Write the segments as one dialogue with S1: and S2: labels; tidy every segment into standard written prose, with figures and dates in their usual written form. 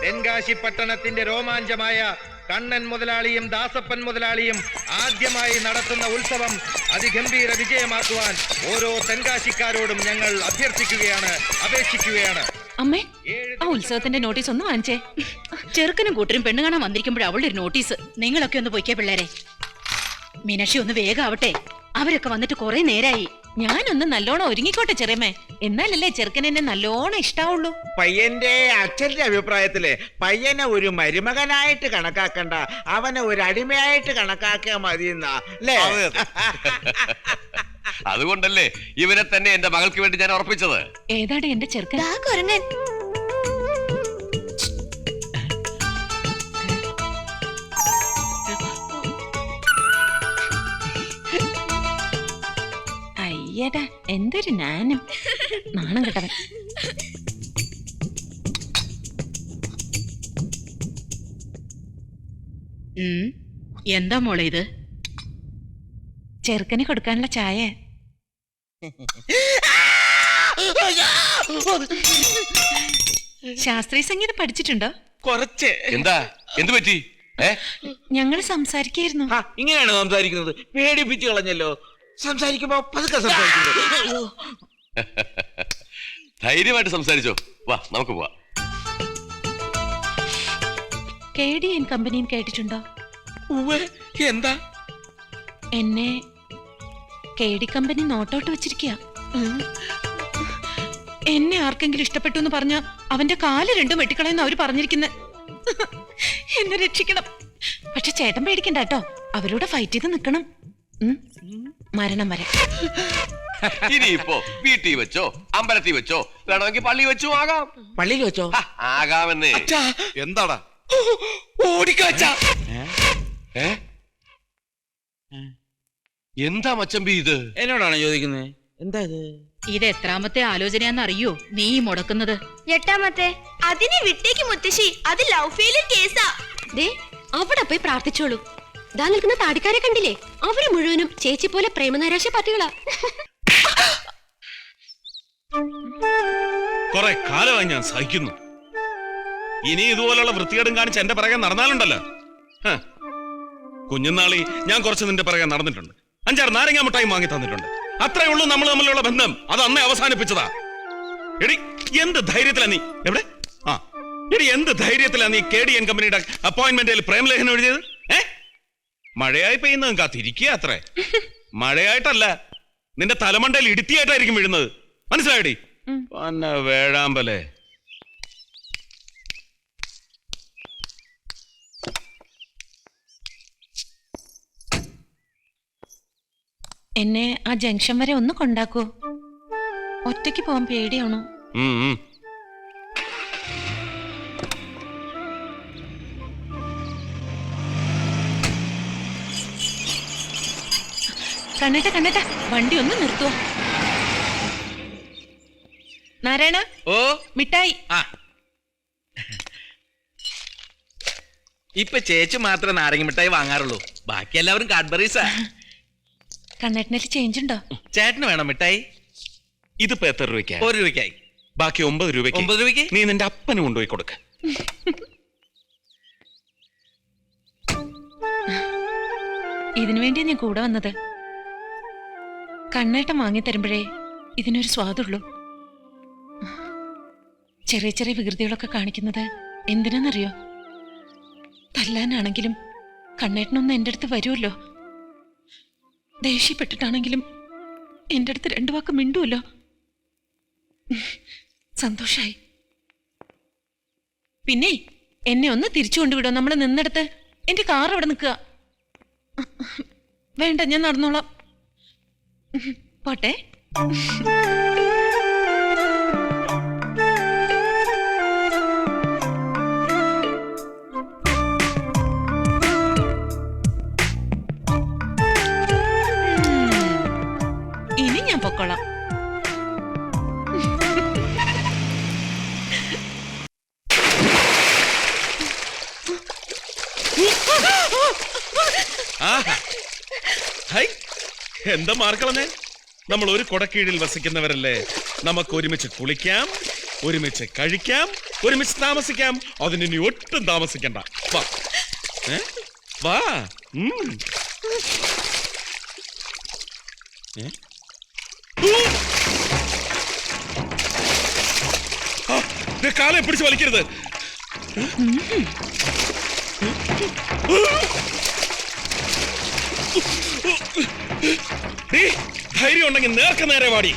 S1: തെൻകാശി പട്ടണത്തിന്റെ രോമാഞ്ചമായ കണ്ണൻ മുതലാളിയും ദാസപ്പൻ മുതലാളിയും ആദ്യമായി നടത്തുന്ന ഉത്സവം അതിഗംഭീര വിജയമാക്കുവാൻ ഓരോ തെൻകാശിക്കാരോടും ഞങ്ങൾ അഭ്യർത്ഥിക്കുകയാണ്, അപേക്ഷിക്കുകയാണ്.
S2: അമ്മേ, ആ ഉത്സവത്തിന്റെ നോട്ടീസ് ഒന്ന് വാങ്ങിച്ചേ.
S3: ചെറുക്കനും കൂട്ടരും പെണ്ണു കാണാൻ വന്നിരിക്കുമ്പോഴേ അവളുടെ ഒരു നോട്ടീസ്. നിങ്ങളൊക്കെ ഒന്ന് പൊയ്ക്കേ പിള്ളേരെ. മീനാക്ഷി ഒന്ന് വേഗം ആവട്ടെ, അവരൊക്കെ വന്നിട്ട് കുറെ നേരായി.
S2: ഞാനൊന്ന് നല്ലോണം ഒരുങ്ങിക്കോട്ടെ ചെറിയമ്മേ, എന്നാലല്ലേ ചെറുക്കൻ എന്നെ നല്ലോണം ഇഷ്ടാവുള്ളൂ.
S4: പയ്യന്റെ അച്ഛന്റെ അഭിപ്രായത്തില് പയ്യനെ ഒരു മരുമകനായിട്ട് കണക്കാക്കണ്ട, അവനെ ഒരു അടിമയായിട്ട് കണക്കാക്കിയാ മതിയെന്നാ അല്ലേ?
S5: അതുകൊണ്ടല്ലേ ഇവരെ തന്നെ എന്റെ മകൾക്ക് വേണ്ടി ഞാൻ ഉറപ്പിച്ചത്.
S2: ഏതാടെ എന്റെ ചെറുക്കൻ? അയ്യടാ, എന്തൊരു നാനം, നാണം കേട്ടവൻ.
S3: എന്താ മോളെ ഇത്?
S2: ചെറുക്കന് കൊടുക്കാനുള്ള ചായ. ശാസ്ത്രീയ സംഗീതം പഠിച്ചിട്ടുണ്ടോ?
S4: കുറച്ച്.
S5: എന്താ, എന്ത് പറ്റി?
S2: ഞങ്ങള് സംസാരിക്കായിരുന്നു.
S4: ഇങ്ങനെയാണ് സംസാരിക്കുന്നത്? പേടിപ്പിച്ചു കളഞ്ഞല്ലോ. സംസാരിക്കുമ്പോ പതുക്കെ സംസാരിക്കുന്നു.
S5: ധൈര്യമായിട്ട് സംസാരിച്ചോ, വാ നമുക്ക് പോവാം.
S2: KDN കമ്പനിയും കേട്ടിട്ടുണ്ടോ?
S4: എന്താ?
S2: എന്നെ KD കമ്പനി നോട്ടൗട്ട് വെച്ചിരിക്കുക. എന്നെ ആർക്കെങ്കിലും ഇഷ്ടപ്പെട്ടു എന്ന് പറഞ്ഞ അവന്റെ കാല് രണ്ടും വെട്ടിക്കളയെന്ന് അവര് പറഞ്ഞിരിക്കുന്നത്. എന്നെ രക്ഷിക്കണം. പക്ഷെ ചേട്ടൻ പേടിക്കണ്ട കേട്ടോ, അവരോട് ഫൈറ്റ് ചെയ്ത് നിക്കണം, മരണം വരെ.
S5: ഇനിയിപ്പോ വീട്ടിൽ വെച്ചോ അമ്പലത്തിൽ വെച്ചോ വേണമെങ്കിൽ പള്ളി വെച്ചോ ആകാം.
S4: പള്ളിയിൽ വെച്ചോ?
S5: ആകാമെന്നേ. എന്താടാ
S4: ഓടിക്കാച്ച?
S5: എന്താ മച്ചമ്പി ഇത്?
S4: എന്നോടാണ് ചോദിക്കുന്നത്? എന്താ ഇത്?
S3: ഇത് എത്രാമത്തെ ആലോചനയാന്ന് അറിയോ നീ മുടക്കുന്നത്?
S6: 8ാമത്തെ. അതിനെ വിട്ടേക്ക് മുത്തശ്ശി, അത് ലവ് ഫെയിലിയർ കേസാ.
S7: ദേ അവിടെ പോയി പ്രാർത്ഥിച്ചോളൂ. ദാ നിൽക്കുന്ന താടിക്കാരെ കണ്ടില്ലേ? അവര് മുഴുവനും ചേച്ചി പോലെ പ്രേമനൈരാശ്യ പാർട്ടികളാ.
S8: കുറെ കാലമായി ഞാൻ സഹിക്കുന്നു. ഇനി ഇതുപോലുള്ള വൃത്തികേടും കാണിച്ച് എന്റെ പിറകെ നടന്നാലുണ്ടല്ലോ. കുഞ്ഞുനാളി ഞാൻ കുറച്ച് നിന്റെ പിറകെ നടന്നിട്ടുണ്ട്. 5-6 നാരങ്ങ മിഠായി വാങ്ങി തന്നിട്ടുണ്ട്. അത്രേ ഉള്ളൂ നമ്മൾ തമ്മിലുള്ള ബന്ധം. അത് അന്നേ അവസാനിപ്പിച്ചതാ. എടി എന്ത് ധൈര്യത്തിലാ നീ എവിടെ എടി എന്ത് ധൈര്യത്തിലാ നീ KDN കമ്പനിയുടെ അപ്പോയിന്റ്മെന്റിൽ പ്രേമലേഖനം എഴുതിയത്? മഴയായി പെയ്യുന്നത് കാത്തിരിക്കുക അത്രേ. മഴയായിട്ടല്ല, നിന്റെ തലമണ്ടയിൽ ഇടുത്തിയായിട്ടായിരിക്കും വീഴുന്നത്. മനസ്സിലായടി? വേഴാമ്പലേ.
S2: എന്നെ ആ ജംഗ്ഷൻ വരെ ഒന്ന് കൊണ്ടാക്കോ? ഒറ്റയ്ക്ക് പോവാൻ പേടിയാണോ? കണ്ണേട്ട വണ്ടി ഒന്ന് നിർത്തുവോ? നാരായണ,
S4: ഓ
S2: മിഠായി.
S4: ഇപ്പൊ ചേച്ചി മാത്രമേ നാരങ്ങ മിഠായി വാങ്ങാറുള്ളൂ, ബാക്കി എല്ലാവരും കാഡ്ബറീസാ.
S2: കണ്ണേട്ടനിൽ ചേഞ്ച് ഉണ്ടോ?
S4: ചേട്ടന് വേണം മിഠായി?
S8: ഇതിപ്പോ എത്ര രൂപയ്ക്കായി?
S4: 1 രൂപയ്ക്കായി.
S8: ബാക്കി 9 രൂപയ്ക്ക്.
S4: 9 രൂപയ്ക്ക്
S8: നീ നിന്റെ അപ്പന് കൊണ്ടുപോയി കൊടുക്ക.
S2: ഇതിനു വേണ്ടിയാ ഞാൻ കൂടെ വന്നത്. കണ്ണേട്ടം വാങ്ങി തരുമ്പോഴേ ഇതിനൊരു സ്വാദുള്ളൂ. ചെറിയ ചെറിയ വികൃതികളൊക്കെ കാണിക്കുന്നത് എന്തിനാന്നറിയോ? തല്ലാനാണെങ്കിലും കണ്ണേട്ടനൊന്ന് എൻ്റെ അടുത്ത് വരുമല്ലോ. ദേഷ്യപ്പെട്ടിട്ടാണെങ്കിലും എൻ്റെ അടുത്ത് 2 വാക്ക് മിണ്ടുമല്ലോ. സന്തോഷായി. പിന്നെ എന്നെ ഒന്ന് തിരിച്ചു കൊണ്ടുവിടോ നമ്മൾ നിന്നെടുത്ത്. എൻ്റെ കാർ അവിടെ നിൽക്കുക. വേണ്ട, ഞാൻ നടന്നോളാം. പോട്ടെ. ഇനി ഞാൻ പൊക്കോളാം.
S8: എന്താ മാർക്കളഞ്ഞേ? നമ്മൾ ഒരു കൊടക്കീഴിൽ വസിക്കുന്നവരല്ലേ, നമുക്ക് ഒരുമിച്ച് കുളിക്കാം, ഒരുമിച്ച് കഴിക്കാം, ഒരുമിച്ച് താമസിക്കാം. അതിന് ഇനി ഒട്ടും താമസിക്കണ്ട. വാ വാ. കാലെ പിടിച്ച് വലിക്കരുത്. ധൈര്യം ഉണ്ടെങ്കിൽ നേർക്ക് നേരെ വാടി.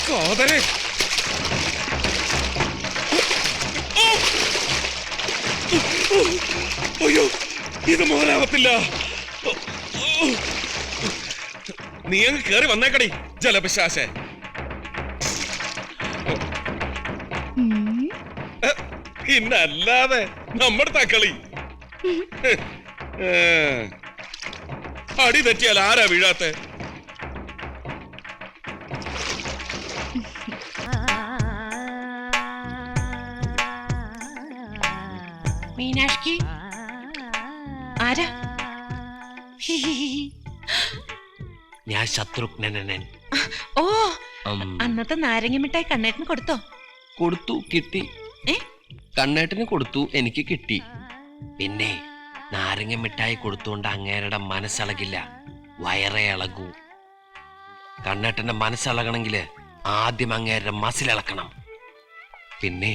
S8: കാതരെ അയ്യോ, ഇത് മോനാവത്തില്ല. നീ അങ്ങ് കേറി വന്നേക്കടി ജലപിശാശേ. ഇന്നല്ലാതെ നമ്മുടെ തക്കളി. അടി തെറ്റിയാൽ ആരാ വീഴാത്തെ?
S2: മീനാക്ഷി ആരാ?
S5: ഞാൻ ശത്രുഘ്നൻ.
S2: ഓ, അന്നത്തെ നാരങ്ങ മിഠായി കണ്ണേട്ടന് കൊടുത്തോ?
S5: കൊടുത്തു, കിട്ടി. കണ്ണേട്ടന് കൊടുത്തു, എനിക്ക് കിട്ടി. പിന്നെ നാരങ്ങ മിഠായി കൊടുത്തുകൊണ്ട് അങ്ങേരുടെ മനസ്സിളകില്ല, വയറേ ഇളകൂ. കണ്ണേട്ടന്റെ മനസ്സിളകണമെങ്കില് ആദ്യം അങ്ങേരുടെ മസിലിളക്കണം. പിന്നെ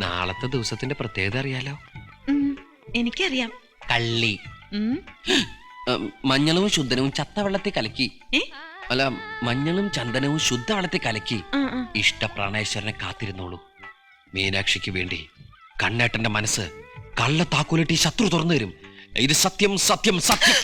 S5: നാളത്തെ ദിവസത്തിന്റെ പ്രത്യേകത അറിയാലോ?
S2: എനിക്കറിയാം.
S5: കള്ളി. മഞ്ഞളും ശുദ്ധനവും ചത്തവെള്ളത്തിൽ കലക്കി, അല്ല, മഞ്ഞളും ചന്ദനവും ശുദ്ധവെള്ളത്തിൽ കലക്കി ഇഷ്ടപ്രാണേശ്വരനെ കാത്തിരുന്നോളൂ. മീനാക്ഷിക്ക് വേണ്ടി കണ്ണേട്ടന്റെ മനസ്സ് കള്ളത്താക്കൂലിട്ട് ഈ ശത്രു തുറന്നു തരും. ഇത് സത്യം, സത്യം, സത്യം.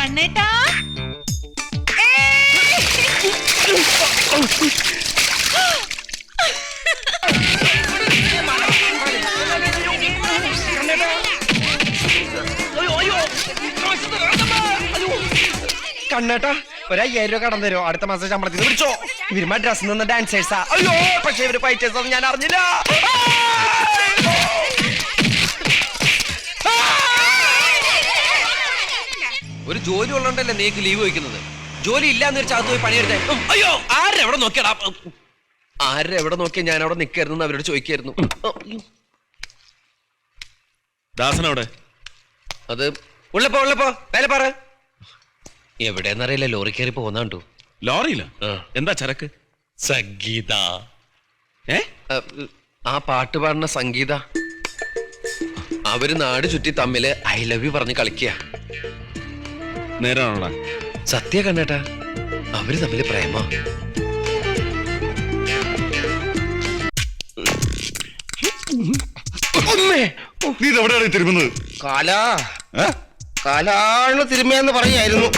S2: കണ്ണേട്ടാ,
S9: കണ്ണേട്ടാ, ഒരു 5000 രൂപ കടന്നു തരുമോ? അടുത്ത മാസം ശമ്പളത്തിൽ പിടിച്ചോ. ഇവര് മദ്രാസിൽ നിന്ന് ഡാൻസേഴ്സാ. അയ്യോ, പക്ഷെ ഇവര് ഫൈറ്റേഴ്സ് ഞാൻ അറിഞ്ഞില്ല.
S5: ഒരു ജോലി ഉള്ളോണ്ടല്ലേ നീക്ക് ലീവ് വയ്ക്കുന്നത്? ജോലി ഇല്ലാന്ന് വെച്ചാൽ അകത്ത് പോയി പണിയെടുത്തേ. അയ്യോ, ആരെവിടെ നോക്കിയടാ? ആരെവിടെ നോക്കിയാ ഞാൻ അവിടെ നിൽക്കായിരുന്നു അവരോട് ചോദിക്കായിരുന്നു.
S8: ദാസനവിടെ?
S5: അത് ഉള്ളപ്പോ വേല പറ. എവിടെന്നറിയില്ല, ലോറി കയറി പോകുന്നുണ്ടോ?
S8: ലോറിയില്ല? എന്താ ചരക്ക്?
S5: സംഗീത. ആ പാട്ട് പാടുന്ന സംഗീത. അവര് നാട് ചുറ്റി തമ്മില് ഐ ലവ് യു പറഞ്ഞ് കളിക്കുക.
S8: നേരാണോടാ?
S5: സത്യ കണ്ണേട്ടാ, അവര് തമ്മില് പ്രേമ.
S8: നീ എവിടെയാണ് തിരുമുന്നത്?
S9: കാലാണ് തിരുമയെന്ന് പറയായിരുന്നു.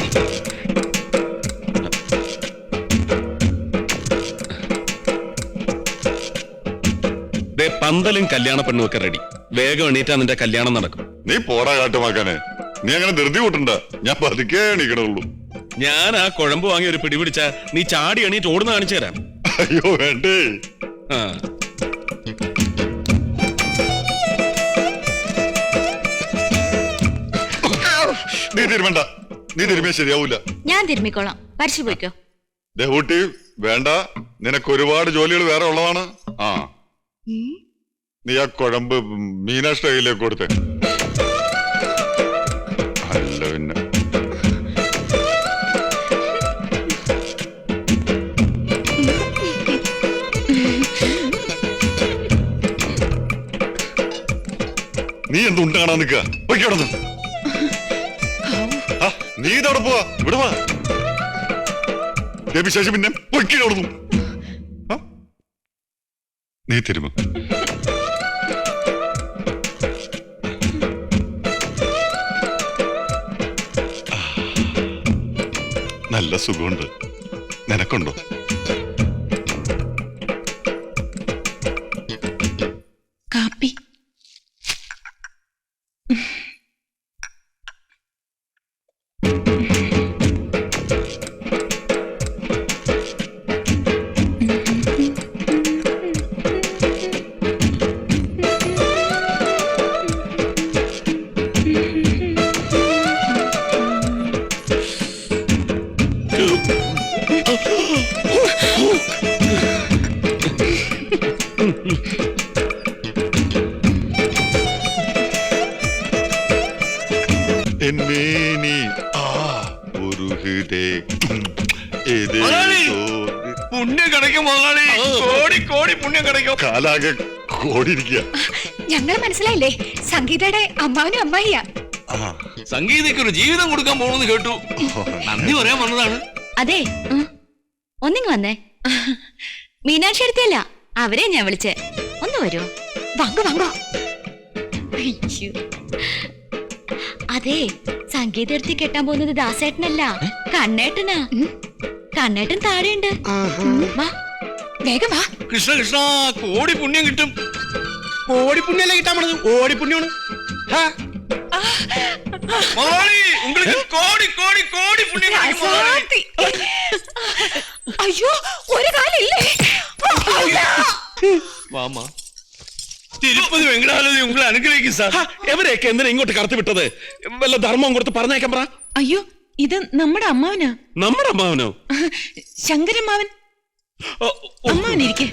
S8: പന്തലും കല്യാണ പെണ്ണും ഒക്കെ റെഡി. വേഗം എണീറ്റാ നിന്റെ കല്യാണം നടക്കും.
S10: നീ പോടാ കാട്ടുമാക്കാനെ, നീ അങ്ങനെ ധൃതി കൂട്ടണ്ട. ഞാൻ പതുക്കെ എണീക്കണുള്ളൂ.
S8: ഞാൻ ആ കുഴമ്പ് വാങ്ങി ഒരു പിടിപിടിച്ച നീ ചാടി എണീറ്റ് ഓടുന്ന കാണിച്ചു തരാം.
S10: അയ്യോ വേണ്ടേ. നീ തിരുമണ്ട, നീ തിരുമിയാ ശരിയാവൂല.
S3: ഞാൻ തിരുമ്മിക്കോളാം, പരിശു പോയിക്കോ.
S10: ദേവൂട്ടി വേണ്ട, നിനക്ക് ഒരുപാട് ജോലികൾ വേറെ ഉള്ളതാണ്. ആ, നീ ആ കുഴമ്പ് മീനാഷ്ടെ കയ്യിലേക്ക് കൊടുത്തേ. അല്ല പിന്നെ നീ എന്തുണ്ട് കാണാൻ നിക്ക? പൊയ്ക്കോടന്ന്. നീ ഇതവിടെ പോവാ, ഇവിടെ വാ. വിശേഷം പിന്നെ പൊയ്ക്കോടുന്നു. നീ തരുമോ? നല്ല സുഖമുണ്ട്. നിനക്കുണ്ടോ? എന്മേനി ഉരുകിടേ
S8: പുണ്യം കിടക്കും മുതലാളി, കോടി കോടി പുണ്യം കിടക്കും.
S10: കാലാകെ കോടിയിരിക്കുക.
S7: ഞങ്ങൾ മനസ്സിലായില്ലേ, സംഗീതയുടെ അമ്മാവനും അമ്മായിയാ.
S5: സംഗീതയ്ക്ക് ഒരു ജീവിതം കൊടുക്കാൻ പോണെന്ന് കേട്ടു. നന്ദി പറയാൻ വന്നതാണ്.
S7: അതെ, ഒന്നിങ്ങ് വന്നേ. മീനാക്ഷി എടുത്തല്ല, അവരെ ഞാൻ വിളിച്ചേ. ഒന്ന് വരുമോ? വാങ്ങോ വാങ്ങോ. അതെ, സംഗീത എടുത്തി കെട്ടാൻ പോകുന്നത് ദാസേട്ടനല്ല, കണ്ണേട്ടനാ. കണ്ണേട്ടൻ താഴെയുണ്ട്. വാ, വേഗം വാ.
S8: കൃഷ്ണ കൃഷ്ണ, കോടി പുണ്യം കിട്ടും.
S9: കോടി പുണ്യല്ലേ കിട്ടാൻ പോണത്? ഓടി പുണ്യാണ്.
S8: മുതലാളി, உங்களுக்கு കോടി കോടി കോടി പുണ്യം കിട്ടും മുതലാളി.
S7: അയ്യോ, ഒരു കാലില്ലേ?
S5: വാമാ.
S8: തിരുപ്പതി വെങ്കടാചലപതി ഉങ്ങളെ അനുഗ്രഹിക്കും സാർ. എവരെയൊക്കെ എന്തിനാ ഇങ്ങോട്ട് കടത്തി വിട്ടത്? വല്ല ധർമ്മം കൊടുത്ത് പറഞ്ഞേക്കാൻ പറ.
S2: അയ്യോ, ഇത് നമ്മുടെ അമ്മാവനാ.
S8: നമ്മുടെ അമ്മാവനോ?
S2: ശങ്കരമ്മാവൻ. അമ്മാവനിരിക്കെ.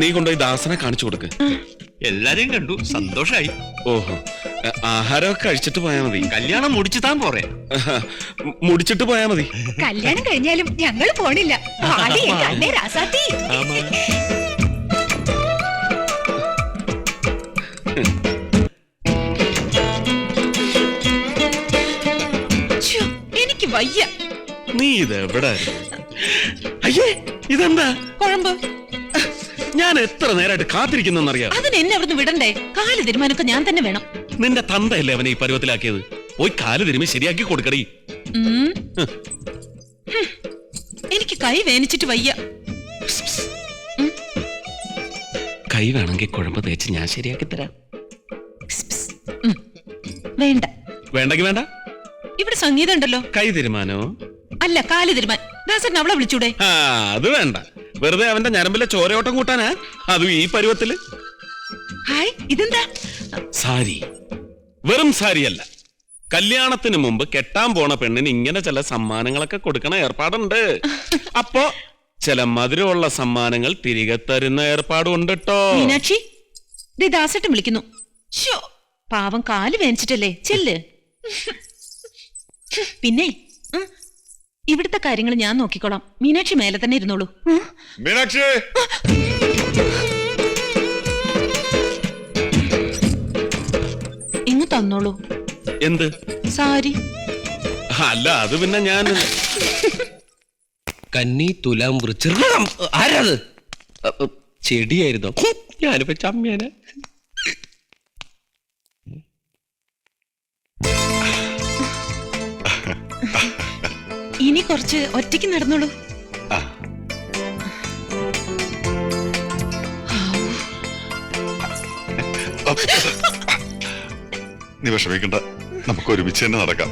S8: നീ കൊണ്ടുപോയി ദാസനെ കാണിച്ചു കൊടുക്ക്.
S5: എല്ലാരെയും കണ്ടു, സന്തോഷായി.
S8: ഓഹോ, ആഹാരമൊക്കെ കഴിച്ചിട്ട് പോയാ മതി.
S5: കല്യാണം മുടിച്ചു താൻ പോരെ.
S8: മുടിച്ചിട്ട് പോയാ മതി.
S7: കല്യാണം കഴിഞ്ഞാലും ഞങ്ങൾ പോണില്ല. രാസാത്തി.
S2: എനിക്ക് വയ്യ.
S8: നീ ഇതെവിടെ? അയ്യേ, ഇതെന്താ?
S2: കുഴമ്പ്.
S8: ഞാൻ എത്ര നേരമായിട്ട് കാത്തിരിക്കുന്നറിയാം.
S2: അതിന് എന്നെ അവിടുന്ന് വിടണ്ടേ? കാല് തീരുമാനമൊക്കെ ഞാൻ തന്നെ വേണം.
S8: നിന്റെ തന്തയല്ലേ അവനെ ഈ പരുവത്തിലാക്കിയത്? പോയി കാല് തിരുമ്മി ശരിയാക്കി കൊടുക്കടി.
S2: എനിക്ക് കൈ വേനിച്ചിട്ട് വയ്യ.
S8: കൈ വേണമെങ്കിൽ കുഴമ്പ് തേച്ച് ഞാൻ ശരിയാക്കി തരാം.
S2: വേണ്ട.
S8: വേണ്ടെങ്കി വേണ്ട.
S2: ഇവിടെ സംഗീതം ഉണ്ടല്ലോ.
S8: കൈ തീരുമാനോ?
S2: അല്ല, കാല് തീരുമാൻ. ദാസൻ അവളെ വിളിച്ചൂടെ?
S8: ആ, അത് വേണ്ട. വെറുതെ അവന്റെ ഞരമ്പിലെ ചോരയോട്ടം കൂട്ടാനാ, അതും ഈ പരുവത്തില്.
S2: ഹായ്, ഇതെന്താ?
S8: സാരി. വെറും സാരിയല്ല, കല്യാണത്തിന് മുമ്പ് കെട്ടാൻ പോണ പെണ്ണിന് ഇങ്ങനെ ചില സമ്മാനങ്ങളൊക്കെ കൊടുക്കണ ഏർപ്പാടുണ്ട്. അപ്പോ ചില മധുരമുള്ള സമ്മാനങ്ങൾ തിരികെ തരുന്ന ഏർപ്പാടുണ്ട് ട്ടോ.
S2: മീനാക്ഷി, ദേ ദാസേട്ടൻ വിളിക്കുന്നു. ശ്ശോ, പാവം കാല് വേനിച്ചിട്ടല്ലേ. ചെല്ല്. പിന്നെ ഇവിടുത്തെ കാര്യങ്ങൾ ഞാൻ നോക്കിക്കോളാം. മീനാക്ഷി മേലെ തന്നെ ഇരുന്നോളൂ.
S10: മീനാക്ഷി,
S2: ഇങ്ങ് തന്നോളൂ.
S8: എന്ത്
S2: സാരി?
S8: അല്ല, അത് പിന്നെ ഞാൻ
S5: കന്നി തുലാം വൃശ്ചികം. ആരാത്? ചെടിയായിരുന്നോ? ഞാനിപ്പോ ചമ്മിയാനെ.
S2: ഇനി കുറച്ച് ഒറ്റയ്ക്ക് നടന്നോളൂ.
S10: നീ വിഷമിക്കണ്ട, നമുക്ക് ഒരുമിച്ച് തന്നെ നടക്കാം.